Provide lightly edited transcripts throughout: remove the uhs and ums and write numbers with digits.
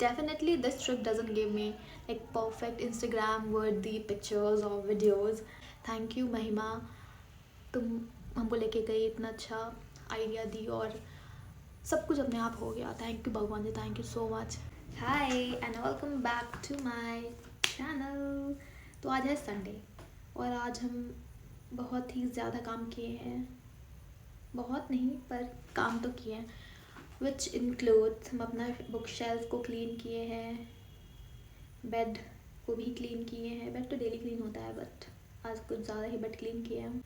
definitely this trip doesn't give me like perfect Instagram worthy pictures or videos. Thank you महिमा, तुम हमको लेके गई, इतना अच्छा आइडिया दी और सब कुछ अपने आप हो गया. थैंक यू भगवान जी, thank you so much. Hi and welcome back to my channel. तो आज है संडे और आज हम बहुत ही ज़्यादा काम किए हैं. बहुत नहीं पर काम तो किए हैं. विच इंक्लूड्स हम अपना बुक शेल्फ को क्लीन किए हैं, बेड को भी क्लीन किए हैं. बेड तो डेली क्लीन होता है बट आज कुछ ज़्यादा ही बेड क्लीन किए हैं.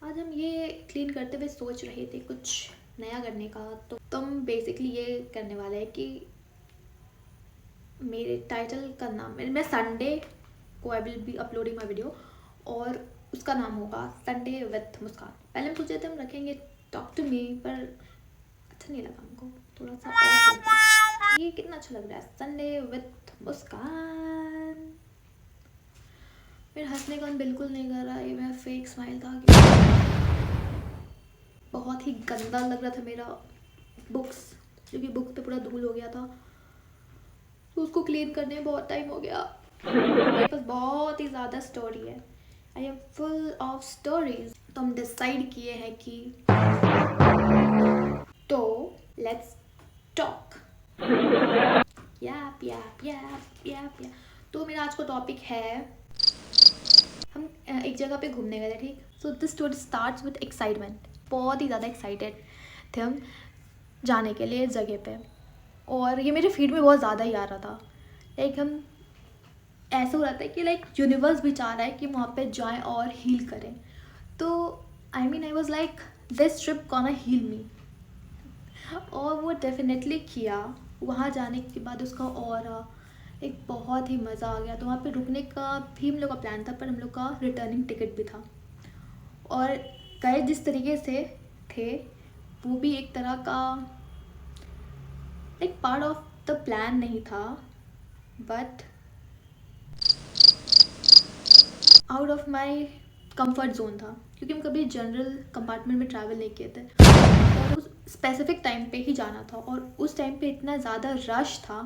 आज हम ये क्लीन करते हुए सोच रहे थे कुछ नया करने का. तो हम बेसिकली ये करने वाले हैं कि मेरे टाइटल का नाम, मैं संडे को I will be uploading my video और उसका नाम होगा संडे विथ मुस्कान. पहले हम सोचे थे हम रखेंगे टॉक टू मी, पर अच्छा नहीं लगा हमको, थोड़ा सा ऑफ लगता है. ये कितना अच्छा लग रहा है, संडे विथ मुस्कान. मेरा हंसने का मन बिल्कुल नहीं कर रहा है, ये मेरा फेक स्माइल था. बहुत ही गंदा लग रहा था मेरा बुक्स, क्योंकि बुक पे पूरा धूल हो गया था. तो उसको क्लीन करने में बहुत टाइम हो गया. मेरे पास बहुत ही ज़्यादा स्टोरी है. I am full of stories. तो हम डिसाइड किए हैं कि तो लेट्स टॉक. याप याप याप याप याप. तो मेरा आज का टॉपिक है, हम एक जगह पे घूमने गए थे. ठीक, so this story starts with excitement. बहुत ही ज़्यादा एक्साइटेड थे हम जाने के लिए इस जगह पे, और ये मेरे फीड में बहुत ज़्यादा ही आ रहा था. लाइक हम ऐसा हो रहा था कि लाइक यूनिवर्स भी चाह रहा है कि वहाँ पे जाएं और हील करें. तो I was like this trip gonna heal me, और वो डेफिनेटली किया. वहाँ जाने के बाद उसका और एक बहुत ही मज़ा आ गया. तो वहाँ पे रुकने का भी हम लोग का प्लान था, पर हम लोग का रिटर्निंग टिकट भी था. और गए जिस तरीके से थे वो भी एक तरह का एक पार्ट ऑफ द प्लान नहीं था, but out of my comfort zone था, क्योंकि हम कभी जनरल कंपार्टमेंट में ट्रैवल नहीं किए थे और उस स्पेसिफिक टाइम पे ही जाना था. और उस टाइम पे इतना ज़्यादा रश था,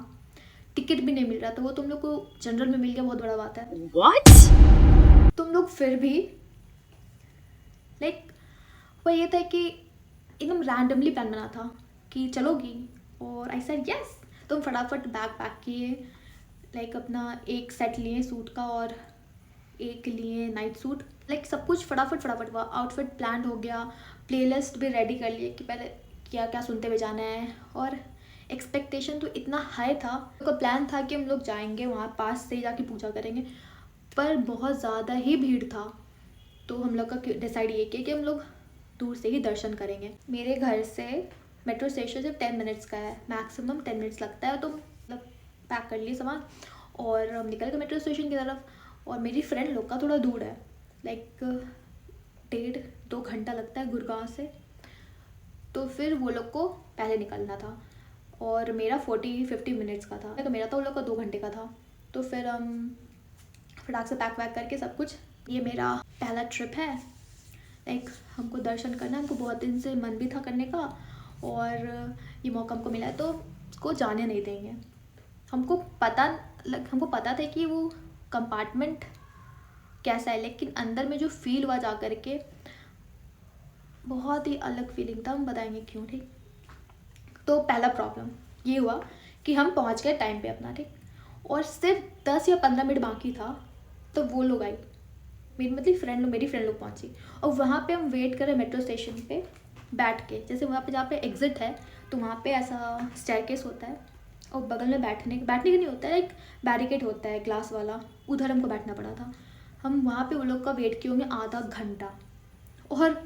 टिकट भी नहीं मिल रहा था. वो तुम लोग को जनरल में मिल गया, बहुत बड़ा बात है. What? तुम लोग फिर भी लाइक वो ये था कि एकदम रैंडमली प्लान बना था कि चलोगी, और आई सेड यस. तो हम फटाफट बैग पैक किए. लाइक अपना एक सेट लिए सूट का और एक लिए नाइट सूट. लाइक सब कुछ फटाफट हुआ. आउटफिट प्लान हो गया, प्लेलिस्ट भी रेडी कर लिए कि पहले क्या क्या सुनते हुए जाना है. और एक्सपेक्टेशन तो इतना हाई था. तो प्लान था कि हम लोग जाएंगे वहाँ पास से जाके पूजा करेंगे, पर बहुत ज़्यादा ही भीड़ था. तो हम लोग का डिसाइड ये किया कि हम लोग दूर से ही दर्शन करेंगे. मेरे घर से मेट्रो स्टेशन सिर्फ 10 मिनट्स का है, मैक्सिमम 10 मिनट्स लगता है. तो मतलब पैक कर लिए सामान और हम निकल गए मेट्रो स्टेशन की तरफ. और मेरी फ्रेंड लोग का थोड़ा दूर है, लाइक 1.5-2 घंटा लगता है गुड़गांव से. तो फिर वो लोग को पहले निकलना था और मेरा 40-50 मिनट्स का था, तो मेरा तो वो लोग का 2 घंटे का था. तो फिर हम फटाक से पैक वैक करके सब कुछ. ये मेरा पहला ट्रिप है. लाइक हमको दर्शन करना, हमको बहुत दिन से मन भी था करने का, और ये मौका हमको मिला है तो उसको जाने नहीं देंगे. हमको पता था कि वो कंपार्टमेंट कैसा है, लेकिन अंदर में जो फील हुआ जा कर के बहुत ही अलग फीलिंग था. हम बताएंगे क्यों. ठीक, तो पहला प्रॉब्लम ये हुआ कि हम पहुंच गए टाइम पे अपना. ठीक, और सिर्फ 10 या 15 मिनट बाकी था तो वो लोग आई, मेरी फ्रेंड लोग पहुंची. और वहाँ पे हम वेट कर रहे मेट्रो स्टेशन पे बैठ के. जैसे वहाँ पे जहाँ पे एग्जिट है तो वहाँ पे ऐसा स्टेयरकेस होता है और बगल में बैठने का नहीं होता है, एक बैरिकेड होता है ग्लास वाला, उधर हमको बैठना पड़ा था. हम वहाँ पे वो लोग का वेट किए होंगे आधा घंटा, और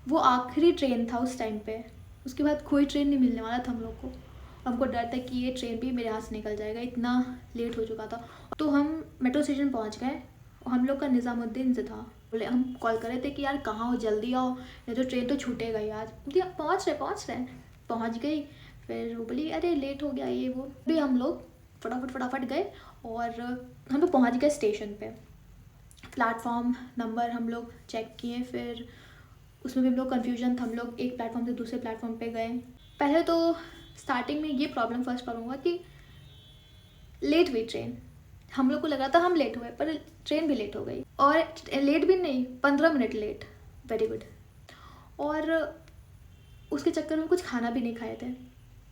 वो आखिरी ट्रेन था उस टाइम पे. उसके बाद कोई ट्रेन नहीं मिलने वाला था हम लोग को. हमको डर था कि ये ट्रेन भी मेरे हाथ से निकल जाएगा, इतना लेट हो चुका था. तो हम मेट्रो स्टेशन पहुँच गए और हम लोग का निज़ामुद्दीन से था. बोले, हम कॉल कर रहे थे कि यार कहाँ हो, जल्दी आओ, ये तो ट्रेन तो छूटेगा ही आज. पहुँच रहे पहुँच गई. फिर वो बोली अरे लेट हो गया ये वो भी. हम लोग फटाफट गए और हम लोग पहुँच गए स्टेशन पे. प्लेटफॉर्म नंबर हम लोग चेक किए, फिर उसमें भी हम लोग कन्फ्यूजन था. हम लोग एक प्लेटफॉर्म से दूसरे प्लेटफॉर्म पे गए. पहले तो स्टार्टिंग में ये फर्स्ट प्रॉब्लम हुआ कि लेट हुई ट्रेन। हम लोग को लग रहा था हम लेट हुए, पर ट्रेन भी लेट हो गई, और लेट भी नहीं, 15 मिनट लेट। Very good. और उसके चक्कर में कुछ खाना भी नहीं खाए थे,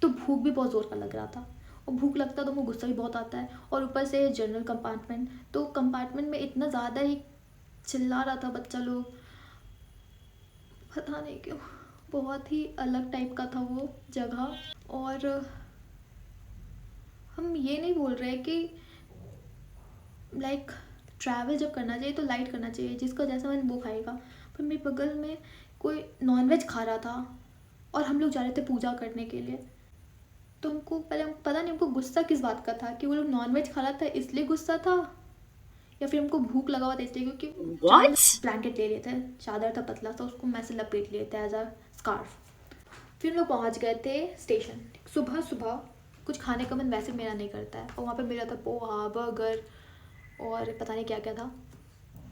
तो भूख भी बहुत ज़ोर का लग रहा था, और भूख लगता तो मुझे गुस्सा भी बहुत आता है। और ऊपर से जनरल कंपार्टमेंट, तो कंपार्टमेंट में इतना ज़्यादा ही चिल्ला रहा था बच्चा लोग, पता नहीं क्यों, बहुत ही अलग टाइप का था वो जगह। और हम ये नहीं बोल रहे कि लाइक ट्रैवल जब करना चाहिए तो लाइट करना चाहिए, जिसका जैसा मन वो खाएगा। पर मेरे बगल में कोई नॉनवेज खा रहा था, और हम लोग जा रहे थे पूजा करने के लिए। तो हमको पहले पता नहीं हमको गुस्सा किस बात का था, कि वो लोग नॉनवेज खा रहा था इसलिए गुस्सा था, या फिर हमको भूख लगा हुआ था इसलिए, क्योंकि ब्लैंकेट ले लिए थे, चादर था पतला सा, उसको मैं से लपेट लिए थे एज अ स्कार्फ। फिर हम लोग पहुँच गए थे स्टेशन। सुबह सुबह कुछ खाने का मन वैसे मेरा नहीं करता है, और वहाँ पे मिला था पोहा, बर्गर और पता नहीं क्या क्या था।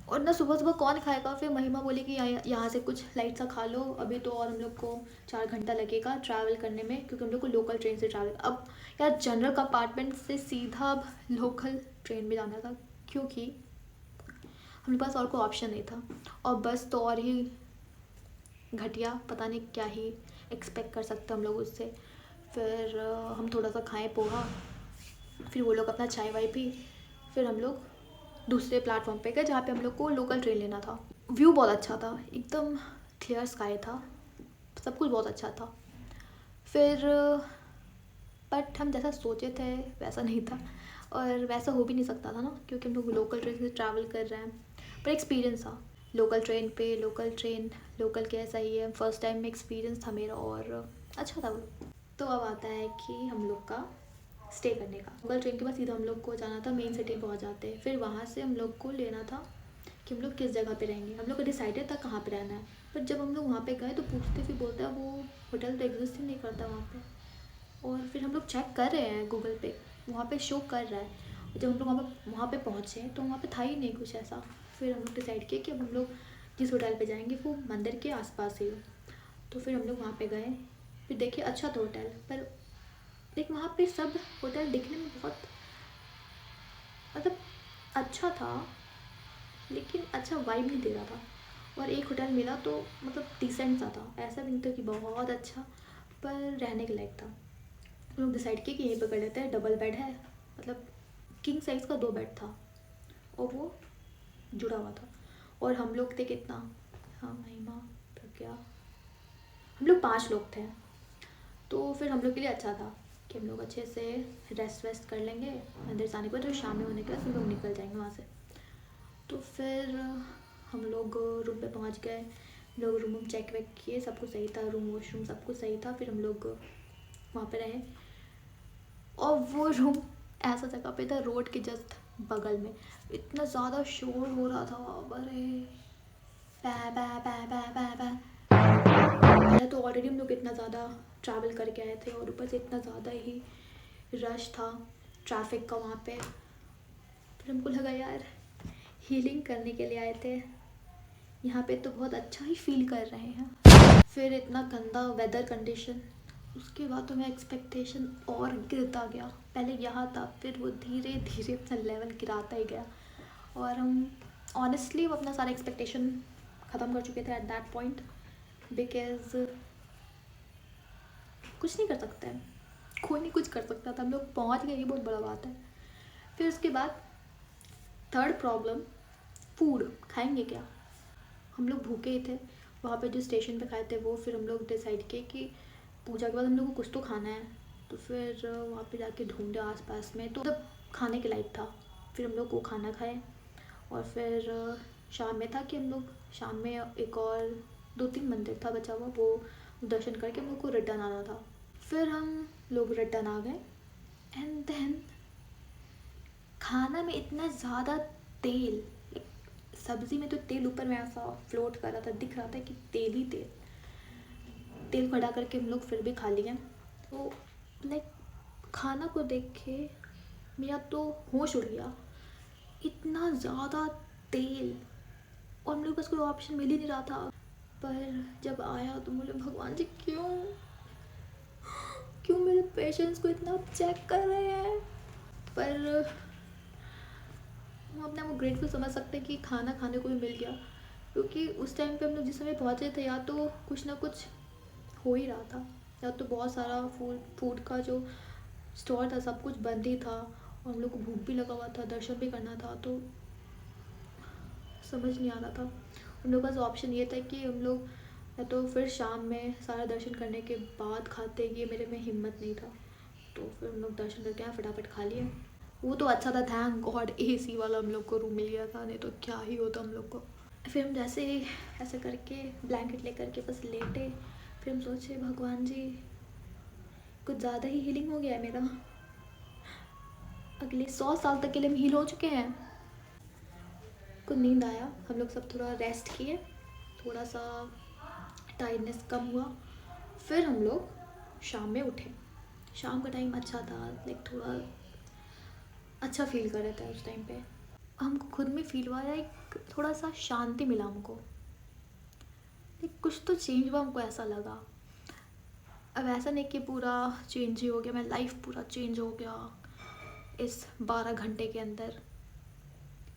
और ना सुबह सुबह कौन खाएगा। फिर महिमा बोली कि यहाँ से कुछ लाइट सा खा लो अभी तो, और हम लोग को 4 घंटा लगेगा ट्रैवल करने में, क्योंकि हम लोग को लोकल ट्रेन से ट्रैवल, अब यार जनरल कंपार्टमेंट से सीधा अब लोकल ट्रेन में जाना था, क्योंकि हमारे पास और कोई ऑप्शन नहीं था। और बस तो और ही घटिया, पता नहीं क्या ही एक्सपेक्ट कर सकते हम लोग उससे। फिर हम थोड़ा सा खाएं पोहा, फिर वो लोग अपना चाय वाय पी, फिर हम लोग दूसरे प्लेटफॉर्म पे गए जहाँ पे हम लोग को लोकल ट्रेन लेना था। व्यू बहुत अच्छा था, एकदम क्लियर स्काई था, सब कुछ बहुत अच्छा था। फिर बट हम जैसा सोचे थे वैसा नहीं था, और वैसा हो भी नहीं सकता था ना, क्योंकि हम लोग लोकल ट्रेन से ट्रैवल कर रहे हैं। पर एक्सपीरियंस था लोकल ट्रेन पे, लोकल ट्रेन लोकल कैसा ही है, फर्स्ट टाइम में एक्सपीरियंस था मेरा, और अच्छा था वो। तो अब आता है कि हम लोग का स्टे करने का। लोकल ट्रेन के बाद सीधा हम लोग को जाना था मेन सिटी पहुंच जाते, फिर वहाँ से हम लोग को लेना था कि हम लोग किस जगह पे रहेंगे। हम लोग को डिसाइडेड था कहाँ पे रहना है, पर जब हम लोग वहाँ पे गए तो पूछते फिर बोलता है वो होटल तो एग्जिस्ट ही नहीं करता वहाँ पे। और फिर हम लोग चेक कर रहे हैं गूगल पे, वहाँ पे शो कर रहा है। और जब हम लोग वहाँ पे पहुँचे तो वहाँ पे था ही नहीं कुछ ऐसा। फिर हम लोग डिसाइड किया कि अब हम लोग जिस होटल पे जाएंगे वो मंदिर के आसपास ही हो। तो फिर हम लोग वहाँ पे गए, फिर देखिए अच्छा था होटल, पर लेकिन वहाँ पे सब होटल दिखने में बहुत मतलब अच्छा था, लेकिन अच्छा वाइब नहीं दे रहा था। और एक होटल मिला तो मतलब डिसेंट सा था, ऐसा भी नहीं था कि बहुत अच्छा, पर रहने के लायक था। हम लोग डिसाइड किए कि यहीं पर कर लेते हैं, डबल बेड है, मतलब किंग साइज़ का 2 बेड था, और वो जुड़ा हुआ था। और हम लोग थे कितना, हाँ महिमा, प्रज्ञा, हम लोग 5 लोग थे। तो फिर हम लोग के लिए अच्छा था कि हम लोग अच्छे से रेस्ट वेस्ट कर लेंगे मंदिर जाने पर, तो शाम में होने के बाद फिर लोग निकल जाएंगे वहाँ से। तो फिर हम लोग रूम पे पहुँच गए, लोग रूम चेक वेक किए, सब कुछ सही था, रूम वॉशरूम सब कुछ सही था। फिर हम लोग वहाँ पे रहे, और वो रूम ऐसा जगह पे था रोड के जस्ट बगल में, इतना ज़्यादा शोर हो रहा था, अरे पै पै पै पै पै पै। पहले तो ऑलरेडी हम लोग इतना ज़्यादा ट्रैवल करके आए थे, और ऊपर से इतना ज़्यादा ही रश था ट्रैफिक का वहाँ पे। फिर हमको लगा यार हीलिंग करने के लिए आए थे, यहाँ पे तो बहुत अच्छा ही फील कर रहे हैं। फिर इतना गंदा वेदर कंडीशन, उसके बाद तो मैं एक्सपेक्टेशन और गिरता गया। पहले यहाँ था, फिर वो धीरे धीरे अपना लेवल गिराता ही गया, और हम ऑनेस्टली अपना सारा एक्सपेक्टेशन ख़त्म कर चुके थे एट दैट पॉइंट, बिकॉज कुछ नहीं कर सकते, कोई नहीं कुछ कर सकता था। हम लोग पहुँच गए, ये बहुत बड़ा बात है। फिर उसके बाद थर्ड प्रॉब्लम, फूड, खाएंगे क्या। हम लोग भूखे ही थे, वहाँ पे जो स्टेशन पे खाए थे वो। फिर हम लोग डिसाइड किए कि पूजा के बाद हम लोग को कुछ तो खाना है, तो फिर वहाँ पे जाके ढूंढे आसपास में, तो तब खाने के लायक था। फिर हम लोग वो खाना खाए, और फिर शाम में था कि हम लोग शाम में एक और 2-3 मंदिर था बचा हुआ, वो दर्शन करके हम लोग को रिटर्न आना था। फिर हम लोग रिटर्न आ गए, एंड देन खाना में इतना ज़्यादा तेल, सब्ज़ी में तो तेल ऊपर में ऐसा फ्लोट कर रहा था, दिख रहा था कि तेल ही तेल। तेल खड़ा करके हम लोग फिर भी खा लिए। तो लाइक खाना को देख के मेरा तो होश उड़ गया, इतना ज़्यादा तेल, और हम लोग के पास कोई ऑप्शन मिल ही नहीं रहा था। पर जब आया तो बोले भगवान जी क्यों क्यों मेरे पेशेंस को इतना चेक कर रहे हैं। पर हम अपने आप को ग्रेटफुल समझ सकते हैं कि खाना खाने को भी मिल गया, क्योंकि उस टाइम पे हम लोग जिस समय पहुँचे थे या तो कुछ ना कुछ हो ही रहा था, या तो बहुत सारा फूड का जो स्टोर था सब कुछ बंद ही था, और हम लोग को भूख भी लगा हुआ था, दर्शन भी करना था, तो समझ नहीं आ रहा था। हम लोग का पास ऑप्शन ये था कि हम लोग या तो फिर शाम में सारा दर्शन करने के बाद खाते, ये मेरे में हिम्मत नहीं था, तो फिर हम लोग दर्शन करके आए, फटाफट खा लिए। वो तो अच्छा था, थैंक गॉड एसी वाला हम लोग को रूम मिल गया था, नहीं तो क्या ही होता हम लोग को। फिर हम जैसे ही ऐसे करके ब्लैंकेट लेकर के बस लेटे, फिर हम सोचे भगवान जी कुछ ज़्यादा ही हीलिंग हो गया है मेरा, अगले 100 साल तक के लिए हम हील हो चुके हैं। को नींद आया, हम लोग सब थोड़ा रेस्ट किए, थोड़ा सा टायर्डनेस कम हुआ, फिर हम लोग शाम में उठे। शाम का टाइम अच्छा था, लाइक थोड़ा अच्छा फील कर रहे थे उस टाइम पे। हमको खुद में फील हुआ, लाइक थोड़ा सा शांति मिला हमको, लाइक कुछ तो चेंज हुआ, हमको ऐसा लगा। अब ऐसा नहीं कि पूरा चेंज ही हो गया, मेरा लाइफ पूरा चेंज हो गया इस 12 घंटे के अंदर।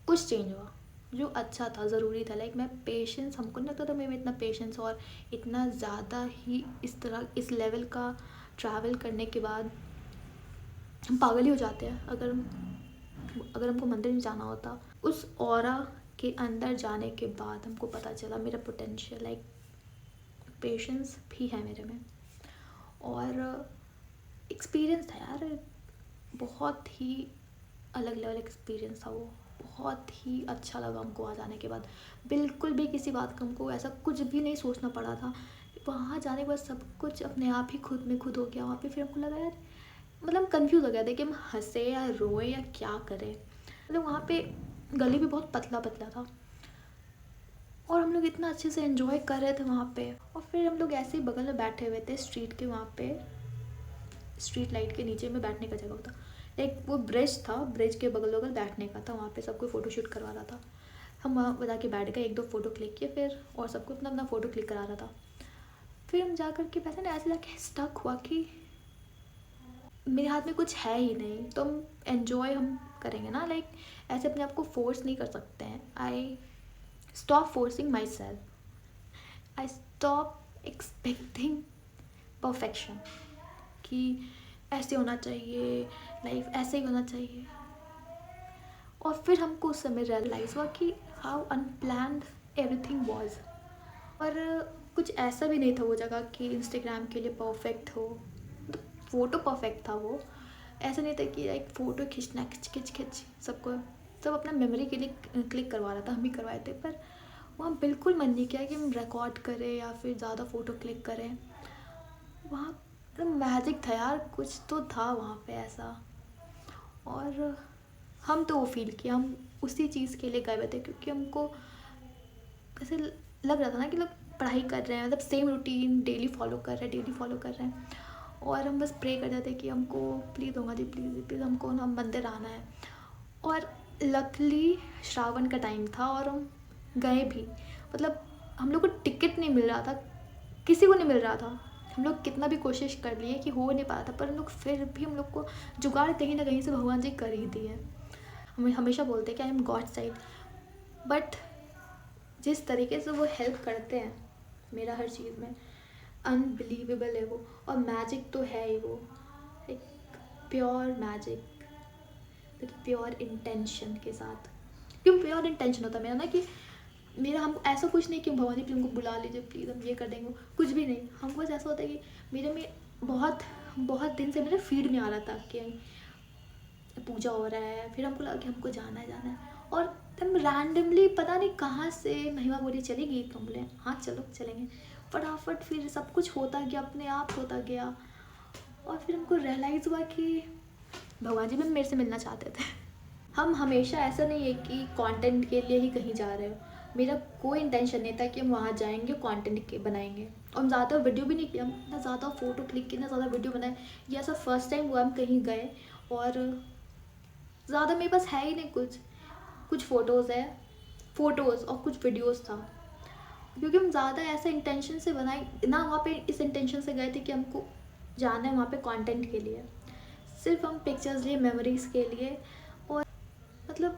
कुछ चेंज हुआ जो अच्छा था, ज़रूरी था। लाइक मैं पेशेंस, हमको नहीं लगता था मेरे में इतना पेशेंस और इतना ज़्यादा ही इस तरह इस लेवल का ट्रैवल करने के बाद हम पागल ही हो जाते हैं। अगर हमको मंदिर में जाना होता, उस ऑरा के अंदर जाने के बाद हमको पता चला मेरा पोटेंशियल, लाइक पेशेंस भी है मेरे में। और एक्सपीरियंस था यार, बहुत ही अलग लेवल एक्सपीरियंस था वो, बहुत ही अच्छा लगा हमको वहाँ जाने के बाद। बिल्कुल भी किसी बात का हमको ऐसा कुछ भी नहीं सोचना पड़ा था। वहाँ जाने के बाद सब कुछ अपने आप ही खुद में खुद हो गया वहाँ पे। फिर हमको लगा यार, मतलब कंफ्यूज हो गया था कि हम हंसे या रोए या क्या करें। मतलब वहाँ पे गली भी बहुत पतला पतला था और हम लोग इतना अच्छे से एंजॉय कर रहे थे वहाँ पे। और फिर हम लोग ऐसे ही बगल में बैठे हुए थे स्ट्रीट के, वहाँ पे स्ट्रीट लाइट के नीचे में बैठने का जगह होता, लाइक वो ब्रिज था, ब्रिज के बगल बगल बैठने का था, वहाँ पे सबको फ़ोटो शूट करवा रहा था। हम वहाँ बता के बैठ गए, 1-2 फ़ोटो क्लिक किए फिर, और सबको अपना अपना फ़ोटो क्लिक करा रहा था। फिर हम जा कर के वैसे ना ऐसे जाके स्टक हुआ कि मेरे हाथ में कुछ है ही नहीं, तो हम एन्जॉय हम करेंगे ना, लाइक ऐसे अपने आप को फोर्स नहीं कर सकते हैं। I stop forcing my self, I stop expecting perfection कि ऐसे होना चाहिए, लाइफ ऐसे ही होना चाहिए। और फिर हमको उस समय रियलाइज़ हुआ कि हाउ अनप्लान्ड एवरीथिंग वॉज। और कुछ ऐसा भी नहीं था वो जगह कि इंस्टाग्राम के लिए परफेक्ट हो, तो फ़ोटो परफेक्ट था वो। ऐसा नहीं था कि लाइक फ़ोटो खींचना खिंच सबको, सब अपना मेमोरी के लिए क्लिक करवा रहा था, हम भी करवाए थे। पर वहाँ बिल्कुल मन नहीं किया कि हम रिकॉर्ड करें या फिर ज़्यादा फ़ोटो क्लिक करें। वहाँ तो मैजिक था यार, कुछ तो था वहाँ पे ऐसा। और हम तो वो फील किया, हम उसी चीज़ के लिए गए हुए थे, क्योंकि हमको ऐसे लग रहा था ना कि लोग पढ़ाई कर रहे हैं, मतलब सेम रूटीन डेली फॉलो कर रहे हैं, और हम बस प्रे कर रहे थे कि हमको प्लीज़ होगा जी, प्लीज़ हमको ना मंदिर आना है। और लकली श्रावण का टाइम था और हम गए भी, मतलब हम लोग को टिकट नहीं मिल रहा था, किसी को नहीं मिल रहा था। हम लोग कितना भी कोशिश कर लिए कि हो नहीं पा था, पर हम लोग फिर भी हम लोग को जुगाड़ कहीं ना कहीं से भगवान जी कर ही दिए। हमें हमेशा बोलते हैं कि I am God side, but जिस तरीके से वो हेल्प करते हैं मेरा हर चीज़ में, अनबिलीवेबल है वो। और मैजिक तो है ही वो, एक pure magic with pure intention के साथ। क्यों प्योर इंटेंशन होता है मेरा ना, कि मेरा हम ऐसा कुछ नहीं कि भगवान जी प्लीज़ हमको बुला लीजिए, प्लीज़ हम ये कर देंगे, कुछ भी नहीं। हमको बस ऐसा होता है कि मेरे में बहुत बहुत दिन से मेरे फीड में आ रहा था कि पूजा हो रहा है, फिर हमको लगा कि हमको जाना है। और तब रैंडमली पता नहीं कहाँ से महिमा बोली चलेगी, तो हम बोले हाँ चलो चलेंगे। फटाफट फिर सब कुछ होता गया, अपने आप होता गया। और फिर हमको रियलाइज़ हुआ कि भगवान जी भी मेरे से मिलना चाहते थे। हम हमेशा ऐसा नहीं है कि कंटेंट के लिए ही कहीं जा रहे हो। मेरा कोई इंटेंशन नहीं था कि हम वहाँ जाएंगे कंटेंट के बनाएंगे, और हम ज़्यादा वीडियो भी नहीं किया, हम ना ज़्यादा फ़ोटो क्लिक किए ना ज़्यादा वीडियो बनाए। ये ऐसा फर्स्ट टाइम हुआ हम कहीं गए, और ज़्यादा मेरे पास है ही नहीं कुछ फ़ोटोज़ है, फ़ोटोज़ और कुछ वीडियोज़ था, क्योंकि हम ज़्यादा ऐसा इंटेंशन से बनाए ना, वहाँ पे इस इंटेंशन से गए थे कि हमको जाना है वहाँ पे कंटेंट के लिए। सिर्फ हम पिक्चर्स लिए, मेमोरीज़ के लिए। और मतलब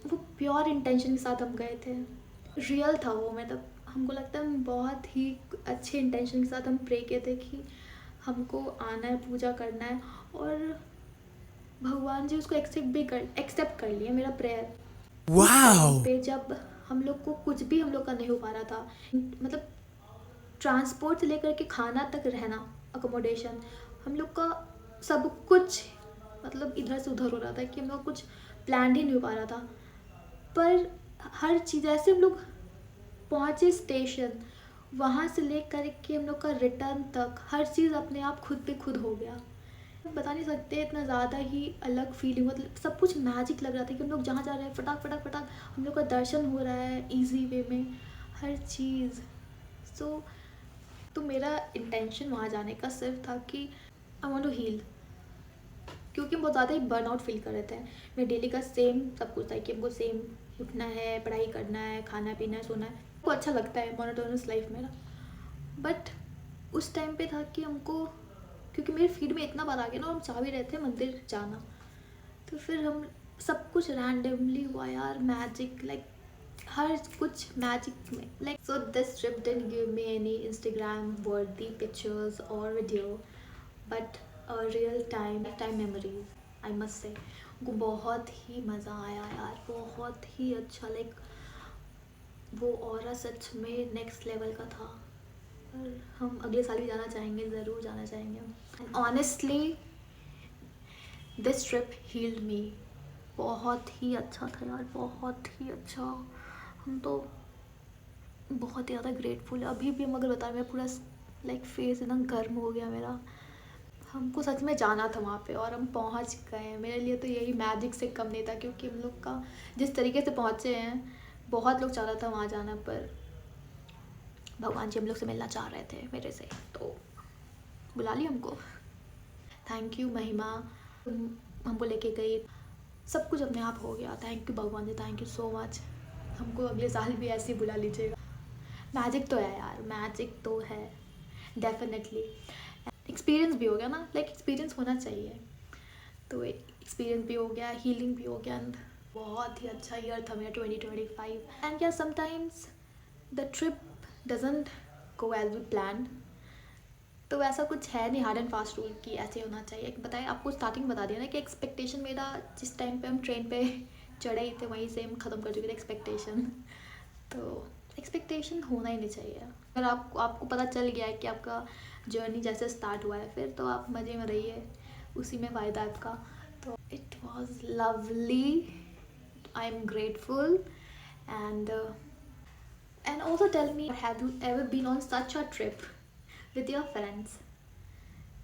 वो प्योर इंटेंशन के साथ हम गए थे, रियल था वो। मतलब हमको लगता है हम बहुत ही अच्छे इंटेंशन के साथ हम प्रे किए थे कि हमको आना है, पूजा करना है, और भगवान जी उसको एक्सेप्ट कर लिए मेरा प्रेयर। उस टाइम पे जब हम लोग को कुछ भी हम लोग का नहीं हो पा रहा था, मतलब ट्रांसपोर्ट से लेकर के खाना तक, रहना, अकोमोडेशन, हम लोग का सब कुछ मतलब इधर से उधर हो रहा था कि हम लोग कुछ प्लान ही नहीं हो पा रहा था। पर हर चीज़ ऐसे हम लोग पहुँचे स्टेशन, वहाँ से लेकर के हम लोग का रिटर्न तक हर चीज़ अपने आप खुद पे खुद हो गया। बता नहीं सकते, इतना ज़्यादा ही अलग फीलिंग, मतलब सब कुछ मैजिक लग रहा था कि हम लोग जहाँ जा रहे हैं फटाक फटाक फटाक हम लोग का दर्शन हो रहा है इजी वे में, हर चीज़। सो तो मेरा इंटेंशन वहाँ जाने का सिर्फ था कि आई वांट टू हील, क्योंकि हम बहुत ज़्यादा ही बर्नआउट फील कर रहे थे। मैं डेली का सेम सब कुछ था कि हमको सेम उठना है, पढ़ाई करना है, खाना पीना है, सोना है, वो अच्छा लगता है मोनोटोनस लाइफ मेरा। बट उस टाइम पे था कि हमको, क्योंकि मेरे फीड में इतना बार आ गया ना, और हम चाह भी रहे थे मंदिर जाना, तो फिर हम सब कुछ रैंडमली हुआ यार, मैजिक, लाइक हर कुछ मैजिक में, like so this trip didn't give me any Instagram वर्दी पिक्चर्स और video, but real time memories, I must say. उनको बहुत ही मज़ा आया यार, बहुत ही अच्छा, लाइक वो ऑरा सच में नेक्स्ट लेवल का था। और हम अगले साल भी जाना चाहेंगे, ज़रूर जाना चाहेंगे। And honestly this trip healed me, बहुत ही अच्छा था यार, बहुत ही अच्छा। हम तो बहुत ही ज़्यादा ग्रेटफुल है। अभी भी हम अगर बताएं, मैं पूरा लाइक फेस एकदम गर्म हो गया मेरा। हमको सच में जाना था वहाँ पे और हम पहुँच गए। मेरे लिए तो यही मैजिक से कम नहीं था, क्योंकि हम लोग का जिस तरीके से पहुँचे हैं, बहुत लोग चाह रहा था वहाँ जाना, पर भगवान जी हम लोग से मिलना चाह रहे थे मेरे से, तो बुला लिया हमको। थैंक यू महिमा, तुम हमको लेके गई, सब कुछ अपने आप हो गया। थैंक यू भगवान जी, थैंक यू सो मच। हमको अगले साल भी ऐसे ही बुला लीजिएगा। मैजिक तो है यार, मैजिक तो है डेफिनेटली। एक्सपीरियंस भी हो गया ना, लाइक एक्सपीरियंस होना चाहिए, तो एक्सपीरियंस भी हो गया, हीलिंग भी हो गया। एंड बहुत ही अच्छा ईयर था मेरा 2025। And yeah sometimes the trip doesn't go as we plan, तो वैसा कुछ है नहीं हार्ड एंड फास्ट रूल कि ऐसे होना चाहिए। बताएं, आपको स्टार्टिंग बता दिया ना कि एक्सपेक्टेशन मेरा जिस टाइम पे हम ट्रेन पे चढ़े ही थे वहीं से हम ख़त्म कर चुके थे एक्सपेक्टेशन। तो एक्सपेक्टेशन होना ही नहीं चाहिए। अगर आपको पता चल गया है कि आपका जर्नी जैसे स्टार्ट हुआ है, फिर तो आप मज़े में रहिए, उसी में फ़ायदा है आपका। तो it was lovely, I am grateful. And also tell me, have you ever been on such a trip with your friends?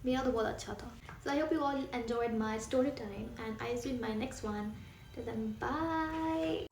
मेरा तो बहुत अच्छा था। So I hope you all enjoyed my story time, and I see you in my next one. Till then, bye.